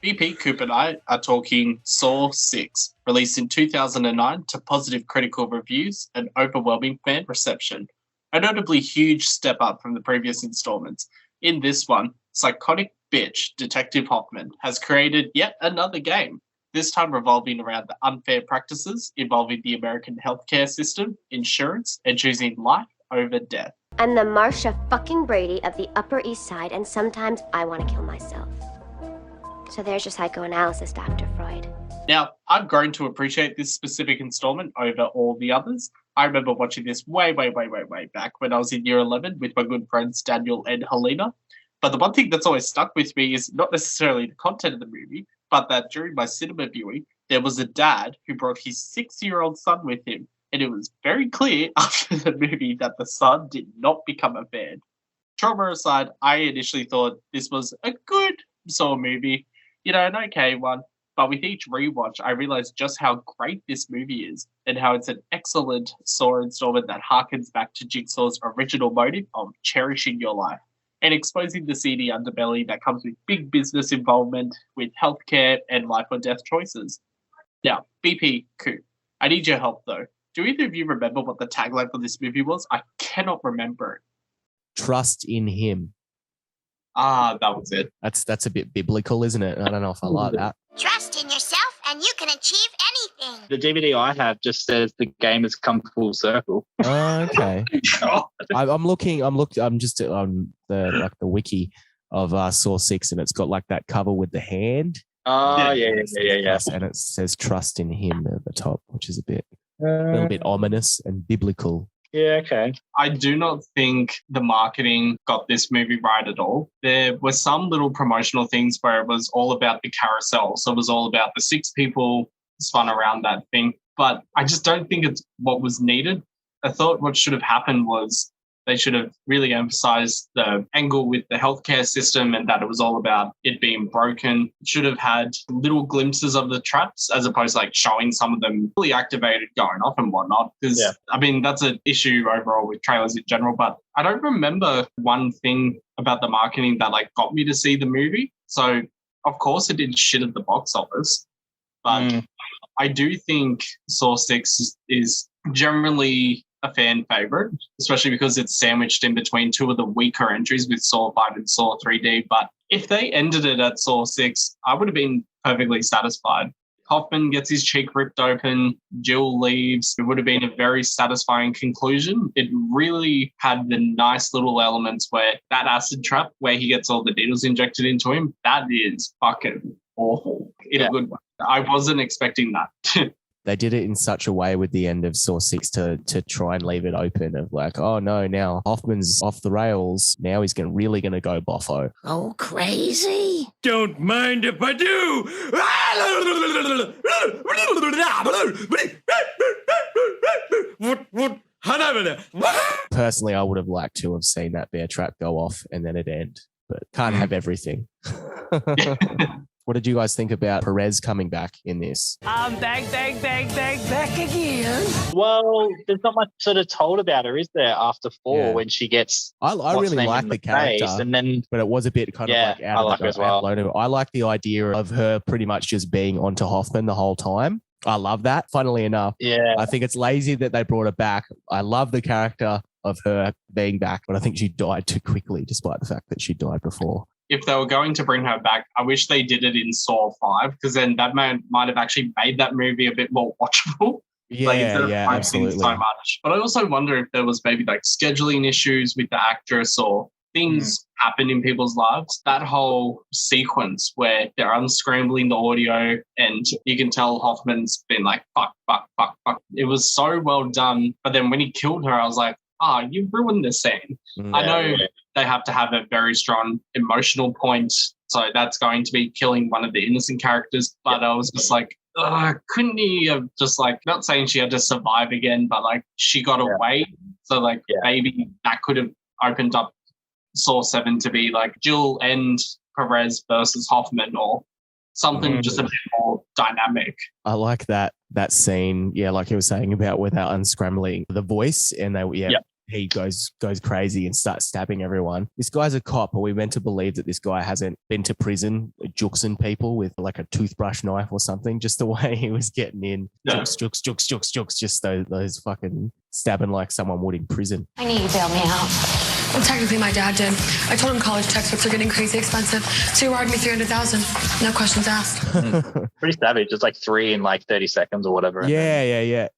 BP, Coop and I are talking Saw 6, released in 2009 to positive critical reviews and overwhelming fan reception. A notably huge step up from the previous installments. In this one, psychotic bitch Detective Hoffman has created yet another game, this time revolving around the unfair practices involving the American healthcare system, insurance, and choosing life over death. I'm the Marsha fucking Brady of the Upper East Side, and sometimes I want to kill myself. So there's your psychoanalysis, Dr. Freud. Now, I've grown to appreciate this specific installment over all the others. I remember watching this way back when I was in year 11 with my good friends Daniel and Helena. But the one thing that's always stuck with me is not necessarily the content of the movie, but that during my cinema viewing, there was a dad who brought his 6-year-old son with him. And it was very clear after the movie that the son did not become a fan. Trauma aside, I initially thought this was a good Saw movie, an okay one. But with each rewatch, I realized just how great this movie is and how it's an excellent Saw installment that harkens back to Jigsaw's original motive of cherishing your life and exposing the seedy underbelly that comes with big business involvement with healthcare and life or death choices. Now, BP, Coop, I need your help though. Do either of you remember what the tagline for this movie was? I cannot remember it. Trust in him. Ah, that was it. That's a bit biblical, isn't it? I don't know if I like that. Trust in yourself and you can achieve anything. The DVD I have just says the game has come full circle. Oh, okay. I'm just on the wiki of Saw 6, and it's got like that cover with the hand. Oh, yeah. And it says trust in him at the top, which is a little bit ominous and biblical. Yeah, okay. I do not think the marketing got this movie right at all. There were some little promotional things where it was all about the carousel. So it was all about the 6 people spun around that thing. But I just don't think it's what was needed. I thought what should have happened was they should have really emphasized the angle with the healthcare system and that it was all about it being broken. It should have had little glimpses of the traps as opposed to like showing some of them fully activated going off and whatnot. Because, I mean, that's an issue overall with trailers in general. But I don't remember one thing about the marketing that like got me to see the movie. So, of course, it did shit at the box office. But I do think Saw 6 is generally a fan favorite, especially because it's sandwiched in between 2 of the weaker entries with Saw 5 and Saw 3D. But if they ended it at Saw 6, I would have been perfectly satisfied. Hoffman gets his cheek ripped open, Jill leaves. It would have been a very satisfying conclusion. It really had the nice little elements where that acid trap, where he gets all the needles injected into him, that is fucking awful in a good way. I wasn't expecting that. They did it in such a way with the end of Saw 6 to try and leave it open of like, oh no, now Hoffman's off the rails. Now he's really going to go boffo. Oh, crazy. Don't mind if I do. Personally, I would have liked to have seen that bear trap go off and then it end, but can't have everything. What did you guys think about Perez coming back in this? I'm back again. Well, there's not much sort of told about her, is there, after 4 when she gets... I really like the character, and then, but it was a bit kind of like out of the I like the idea of her pretty much just being onto Hoffman the whole time. I love that. Funnily enough, I think it's lazy that they brought her back. I love the character of her being back, but I think she died too quickly, despite the fact that she died before. If they were going to bring her back, I wish they did it in Saw 5, because then that might have actually made that movie a bit more watchable. Absolutely. So much. But I also wonder if there was maybe like scheduling issues with the actress or things happen in people's lives. That whole sequence where they're unscrambling the audio and you can tell Hoffman's been like, fuck. It was so well done. But then when he killed her, I was like, you ruined the scene. I know they have to have a very strong emotional point, so that's going to be killing one of the innocent characters. But I was just like, couldn't he have just like, not saying she had to survive again, but like she got away. So like maybe that could have opened up Saw 7 to be like Jill and Perez versus Hoffman or something just a bit more dynamic. I like that scene, like he was saying about without unscrambling the voice, and they he goes crazy and starts stabbing everyone. This guy's a cop. Are we meant to believe that this guy hasn't been to prison juxing people with like a toothbrush knife or something? Just the way he was getting in. Jux. Just those fucking stabbing like someone would in prison. I need you to bail me out. Well, technically, my dad did. I told him college textbooks are getting crazy expensive, so he wired me $300,000. No questions asked. Pretty savage. It's like 3 in like 30 seconds or whatever. Yeah.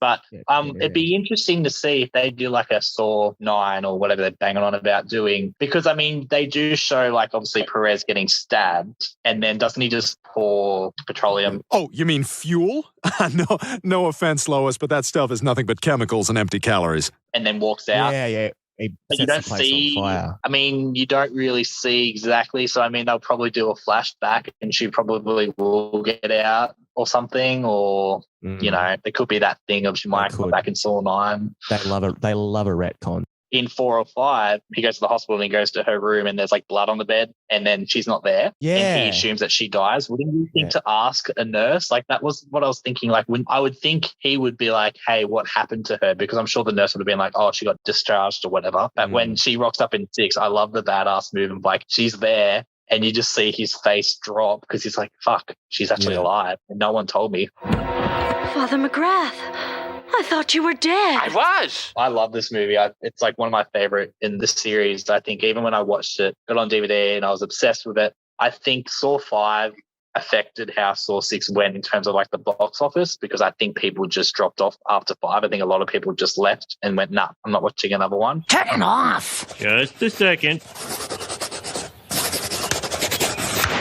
But it'd be interesting to see if they do like a Saw 9 or whatever they're banging on about doing. Because, I mean, they do show like obviously Perez getting stabbed and then doesn't he just pour petroleum? Oh, you mean fuel? No offense, Lois, but that stuff is nothing but chemicals and empty calories. And then walks out. Yeah. But you don't see, I mean, you don't really see exactly. So, I mean, they'll probably do a flashback and she probably will get out or something. Or, you know, there could be that thing of she might come back in Saw 9. They love a retcon. In 4 or 5, he goes to the hospital and he goes to her room and there's like blood on the bed and then she's not there. Yeah. And he assumes that she dies. Wouldn't you think to ask a nurse? Like that was what I was thinking. Like when I would think he would be like, hey, what happened to her? Because I'm sure the nurse would have been like, oh, she got discharged or whatever. But when she rocks up in 6, I love the badass move of like, she's there. And you just see his face drop because he's like, fuck, she's actually alive. And no one told me. Father McGrath, I thought you were dead. I was. I love this movie. It's like one of my favorite in the series. I think even when I watched it, got on DVD and I was obsessed with it. I think Saw 5 affected how Saw 6 went in terms of like the box office because I think people just dropped off after 5. I think a lot of people just left and went, nah, I'm not watching another one. Turn off. Just a second.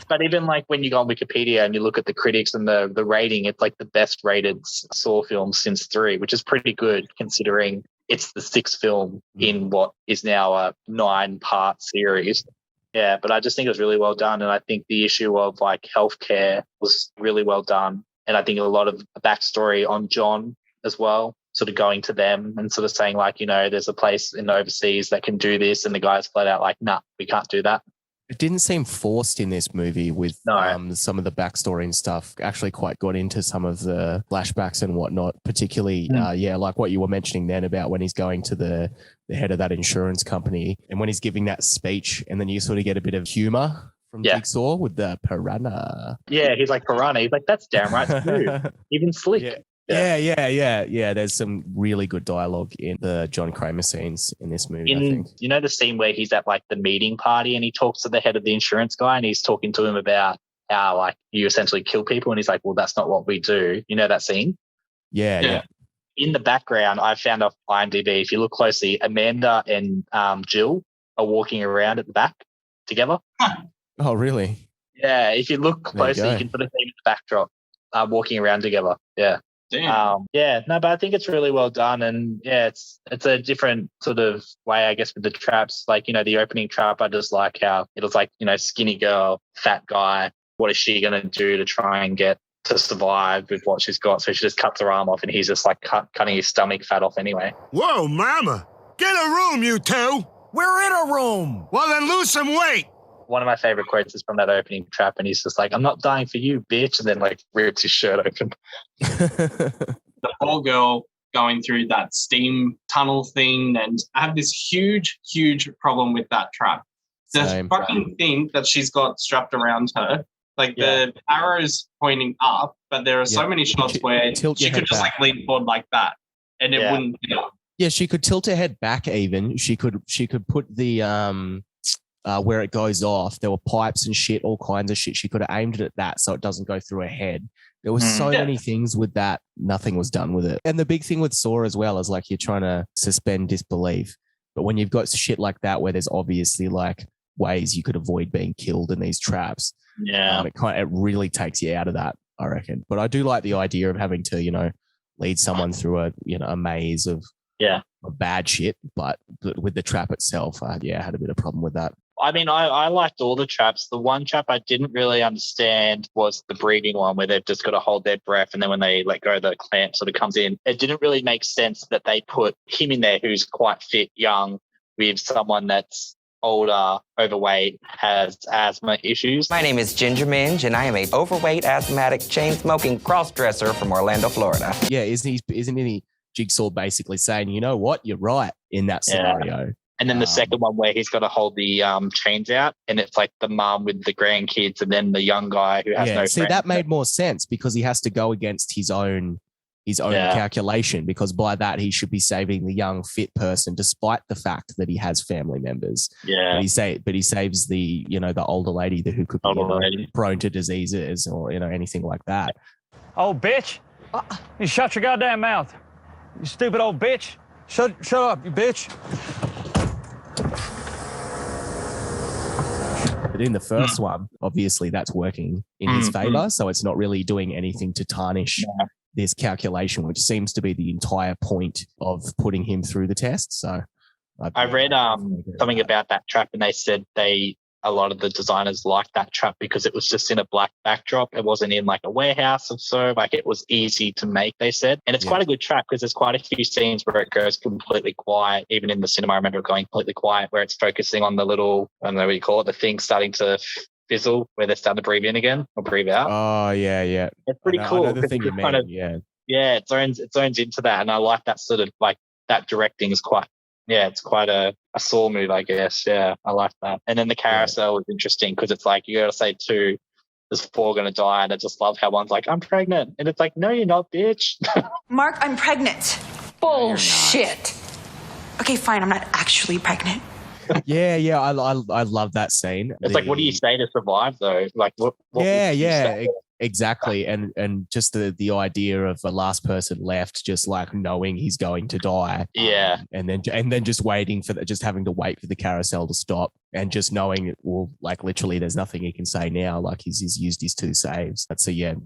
But even like when you go on Wikipedia and you look at the critics and the rating, it's like the best rated Saw film since 3, which is pretty good considering it's the 6th film in what is now a 9-part series. Yeah, but I just think it was really well done. And I think the issue of like healthcare was really well done. And I think a lot of backstory on John as well, sort of going to them and sort of saying like, you know, there's a place in overseas that can do this. And the guy's flat out like, nah, we can't do that. It didn't seem forced in this movie with some of the backstory and stuff. Actually quite got into some of the flashbacks and whatnot, particularly, like what you were mentioning then about when he's going to the head of that insurance company and when he's giving that speech and then you sort of get a bit of humor from Jigsaw with the piranha. Yeah, he's like piranha. He's like, that's damn right smooth. Even slick. Yeah. There's some really good dialogue in the John Kramer scenes in this movie, I think. You know the scene where he's at like the meeting party and he talks to the head of the insurance guy and he's talking to him about how like you essentially kill people and he's like, well, that's not what we do. You know that scene? Yeah. In the background, I found off IMDb, if you look closely, Amanda and Jill are walking around at the back together. Oh, really? Yeah, if you look closely, you can sort of see the backdrop walking around together. Yeah. But I think it's really well done, and it's a different sort of way, I guess, with the traps. Like, you know, the opening trap, I just like how it was like, you know, skinny girl, fat guy. What is she gonna do to try and get to survive with what she's got? So she just cuts her arm off, and he's just like cutting his stomach fat off anyway. Whoa, mama! Get a room, you two. We're in a room. Well, then lose some weight. One of my favorite quotes is from that opening trap, and he's just like, I'm not dying for you, bitch, and then like rips his shirt open. The poor girl going through that steam tunnel thing, and I have this huge problem with that trap. The fucking thing that she's got strapped around her, like the arrow's pointing up, but there are so many shots where she could just like lean forward like that, and it wouldn't. Yeah, she could tilt her head back even. She could put the where it goes off, there were pipes and shit, all kinds of shit. She could have aimed it at that so it doesn't go through her head. There was so many things with that. Nothing was done with it. And the big thing with Saw as well is like you're trying to suspend disbelief. But when you've got shit like that where there's obviously like ways you could avoid being killed in these traps, it really takes you out of that, I reckon. But I do like the idea of having to, you know, lead someone through a maze of bad shit. But with the trap itself, I had a bit of problem with that. I mean, I liked all the traps. The one trap I didn't really understand was the breathing one where they've just got to hold their breath and then when they let go, the clamp sort of comes in. It didn't really make sense that they put him in there who's quite fit, young, with someone that's older, overweight, has asthma issues. My name is Ginger Minge, and I am a overweight, asthmatic, chain-smoking cross-dresser from Orlando, Florida. Yeah, isn't he Jigsaw basically saying, you know what, you're right in that scenario. And then the second one where he's got to hold the chains out, and it's like the mom with the grandkids, and then the young guy who has no friends. See, that made more sense because he has to go against his own calculation, because by that he should be saving the young fit person, despite the fact that he has family members. Yeah, but he saves the the older lady who could be prone to diseases or anything like that. Oh, bitch! You shut your goddamn mouth! You stupid old bitch! Shut up, you bitch! But in the first one, obviously that's working in his favor, so it's not really doing anything to tarnish this calculation, which seems to be the entire point of putting him through the test. So I read something about that trap, and they said a lot of the designers liked that trap because it was just in a black backdrop. It wasn't in like a warehouse or so. Like it was easy to make, they said. And it's quite a good trap because there's quite a few scenes where it goes completely quiet. Even in the cinema, I remember it going completely quiet, where it's focusing on the little, I don't know what you call it, the thing starting to fizzle, where they're starting to breathe in again or breathe out. Oh, yeah. It's pretty cool. I know the thing you mean, yeah, it zones into that. And I like that sort of like that directing is quite, it's quite a Saw move, I guess. Yeah, I like that. And then the carousel was interesting because it's like you got to say 2, there's 4 going to die. And I just love how one's like, I'm pregnant. And it's like, no, you're not, bitch. Mark, I'm pregnant. Bullshit. Okay, fine. I'm not actually pregnant. I love that scene. It's like, what do you say to survive, though? Like, what exactly. And just the idea of the last person left, just like knowing he's going to die. Yeah. And then just waiting for just having to wait for the carousel to stop, and just knowing, well, like literally there's nothing he can say now. Like he's used his 2 saves. That's a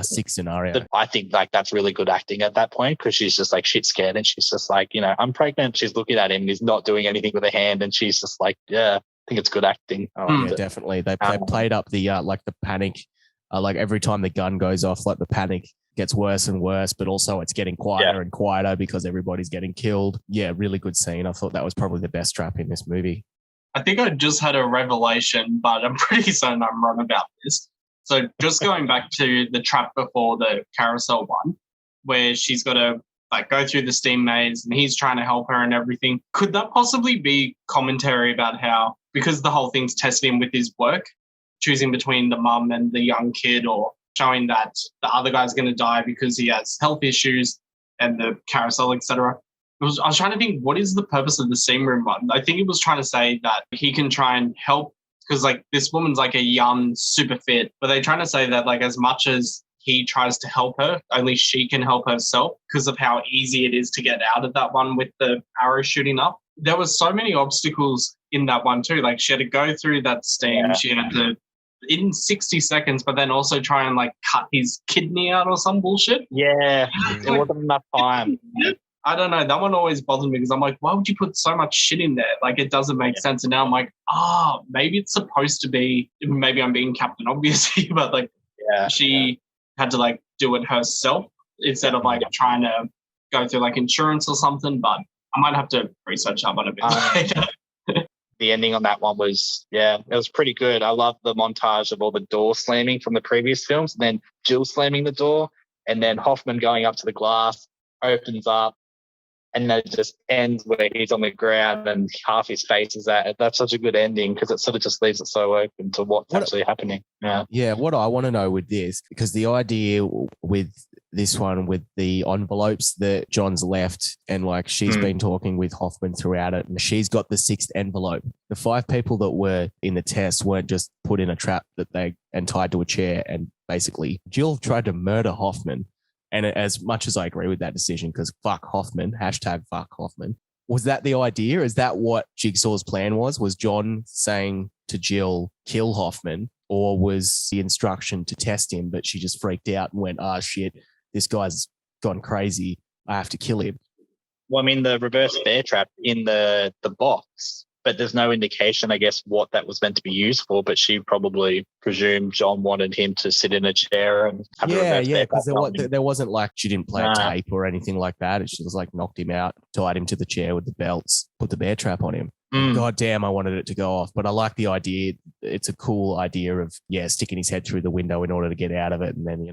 sick scenario. I think like that's really good acting at that point, because she's just like shit scared, and she's just like, I'm pregnant. She's looking at him and he's not doing anything with her hand, and she's just like, I think it's good acting. Definitely. They played up the like the panic. Like every time the gun goes off, like the panic gets worse and worse, but also it's getting quieter and quieter because everybody's getting killed. Yeah, really good scene. I thought that was probably the best trap in this movie. I think I just had a revelation, but I'm pretty certain I'm wrong about this. So just going back to the trap before the carousel one, where she's got to like go through the steam maze and he's trying to help her and everything. Could that possibly be commentary about how, because the whole thing's testing him with his work, choosing between the mum and the young kid, or showing that the other guy's going to die because he has health issues and the carousel, etc. I was trying to think, what is the purpose of the steam room one? I think it was trying to say that he can try and help, because like this woman's like a young, super fit, but they're trying to say that like as much as he tries to help her, only she can help herself because of how easy it is to get out of that one with the arrow shooting up. There was so many obstacles in that one too. Like she had to go through that steam. She had to, in 60 seconds, but then also try and like cut his kidney out or some bullshit. Yeah, it wasn't enough time. I don't know. That one always bothered me because I'm like, why would you put so much shit in there? Like, it doesn't make sense. And now I'm like, maybe it's supposed to be, maybe I'm being Captain Obvious here, but like she had to like do it herself instead of like trying to go through like insurance or something. But I might have to research that one a bit later. The ending on that one was, it was pretty good. I love the montage of all the door slamming from the previous films, and then Jill slamming the door, and then Hoffman going up to the glass, opens up, and then it just ends where he's on the ground and half his face is at it. That's such a good ending because it sort of just leaves it so open to what's actually happening. Yeah, what I want to know with this, because the idea with this one, with the envelopes that John's left, and like she's been talking with Hoffman throughout it, and she's got the 6th envelope. The 5 people that were in the test weren't just put in a trap and tied to a chair, and basically Jill tried to murder Hoffman. And as much as I agree with that decision, because fuck Hoffman, #fuck Hoffman, was that the idea? Is that what Jigsaw's plan was? Was John saying to Jill, kill Hoffman, or was the instruction to test him, but she just freaked out and went, shit, this guy's gone crazy, I have to kill him? Well, I mean, the reverse bear trap in the box, but there's no indication, I guess, what that was meant to be used for. But she probably presumed John wanted him to sit in a chair and have because there wasn't like she didn't play a tape or anything like that. She was like knocked him out, tied him to the chair with the belts, put the bear trap on him. God damn, I wanted it to go off, but I like the idea. It's a cool idea of sticking his head through the window in order to get out of it, and then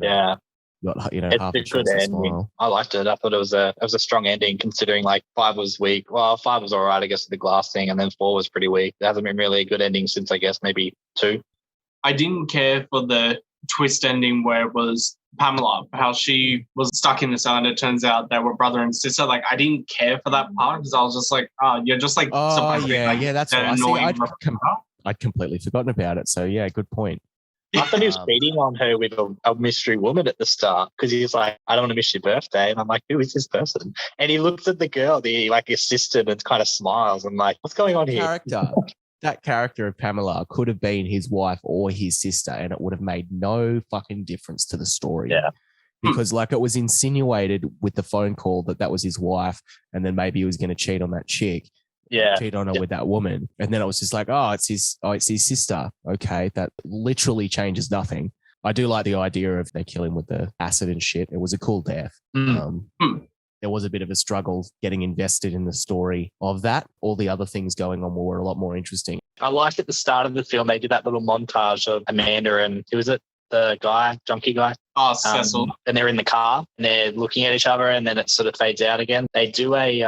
got, it's half a a good chance to ending. smile. I liked it. I thought it was a strong ending considering like 5 was weak. Well, 5 was all right, I guess, with the glass thing, and then 4 was pretty weak. There hasn't been really a good ending since, I guess, maybe 2. I didn't care for the twist ending where it was Pamela, how she was stuck in the cell and it turns out they were brother and sister. Like, I didn't care for that part because I was just like, oh, you're just like, that's an right. annoying I'd completely forgotten about it. So, yeah, good point. I thought he was cheating on her with a mystery woman at the start because he's like, I don't want to miss your birthday. And I'm like, who is this person? And he looks at the girl, the like assistant, and kind of smiles. I'm like, what's going on here? That character of Pamela could have been his wife or his sister, and it would have made no fucking difference to the story. Yeah. Because like it was insinuated with the phone call that was his wife, and then maybe he was going to cheat on that chick. Yeah. Cheat on her with that woman. And then it was just like, it's his sister. Okay. That literally changes nothing. I do like the idea of they kill him with the acid and shit. It was a cool death. There was a bit of a struggle getting invested in the story of that. All the other things going on were a lot more interesting. I liked at the start of the film, they did that little montage of Amanda and who was it? The guy, junkie guy. Oh, Cecil. And they're in the car and they're looking at each other and then it sort of fades out again. They do a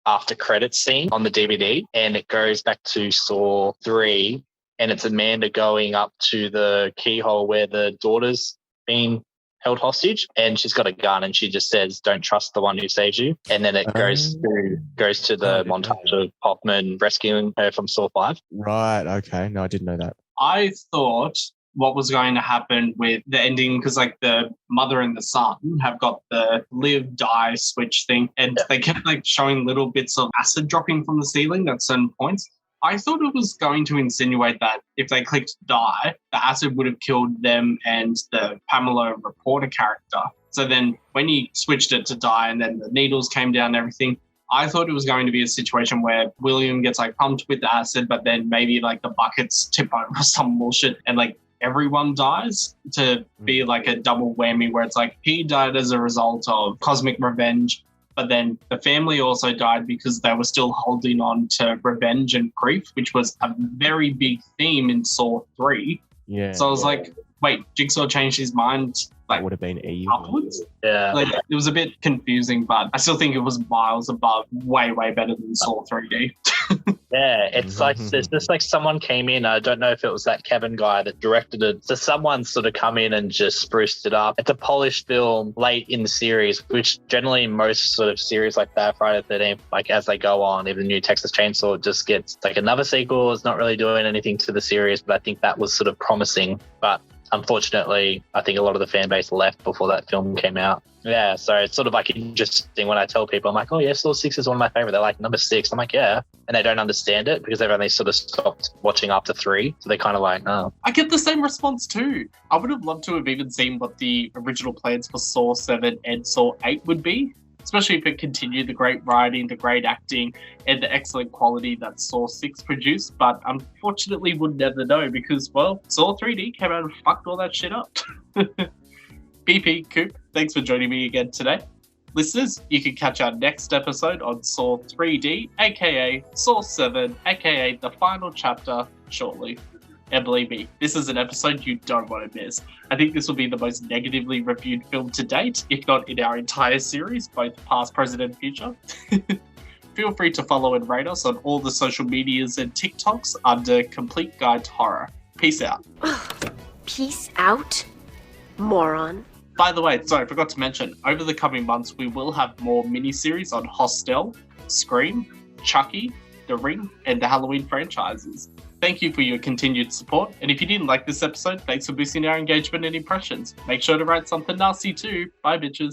after credits scene on the DVD and it goes back to Saw 3 and it's Amanda going up to the keyhole where the daughter's been held hostage and she's got a gun and she just says, don't trust the one who saves you. And then it goes to the montage of Hoffman rescuing her from Saw 5. Right. Okay. No, I didn't know that. I thought what was going to happen with the ending, because like the mother and the son have got the live die switch thing and they kept like showing little bits of acid dropping from the ceiling at certain points. I thought it was going to insinuate that if they clicked die, the acid would have killed them and the Pamela reporter character. So then when he switched it to die and then the needles came down and everything, I thought it was going to be a situation where William gets like pumped with the acid, but then maybe like the buckets tip over or some bullshit and like everyone dies, to be like a double whammy where it's like he died as a result of cosmic revenge, but then the family also died because they were still holding on to revenge and grief, which was a very big theme in Saw 3. Yeah. So I was like, wait, Jigsaw changed his mind like would have been upwards? Yeah. Like, it was a bit confusing, but I still think it was miles above, way better than Saw 3D. Yeah, it's like there's just like someone came in. I don't know if it was that Kevin guy that directed it. So someone sort of come in and just spruced it up. It's a polished film late in the series, which generally most sort of series like that, Friday the 13th, like as they go on, even the new Texas Chainsaw just gets like another sequel. It's not really doing anything to the series, but I think that was sort of promising. But unfortunately, I think a lot of the fan base left before that film came out. Yeah, so it's sort of like interesting when I tell people, I'm like, oh yeah, Saw 6 is one of my favorite. They're like, number 6. I'm like, yeah. And they don't understand it because they've only sort of stopped watching after 3. So they're kind of like, oh. I get the same response too. I would have loved to have even seen what the original plans for Saw 7 and Saw 8 would be, especially if it continued the great writing, the great acting, and the excellent quality that Saw 6 produced. But unfortunately, we'll never know because, well, Saw 3D came out and fucked all that shit up. BP, Coop, thanks for joining me again today. Listeners, you can catch our next episode on Saw 3D, aka Saw 7, aka the final chapter, shortly. And believe me, this is an episode you don't want to miss. I think this will be the most negatively reviewed film to date, if not in our entire series, both past, present, and future. Feel free to follow and rate us on all the social medias and TikToks under Complete Guide to Horror. Peace out. Peace out? Moron. By the way, sorry, I forgot to mention, over the coming months, we will have more miniseries on Hostel, Scream, Chucky, The Ring, and the Halloween franchises. Thank you for your continued support, and if you didn't like this episode, thanks for boosting our engagement and impressions. Make sure to write something nasty too. Bye, bitches.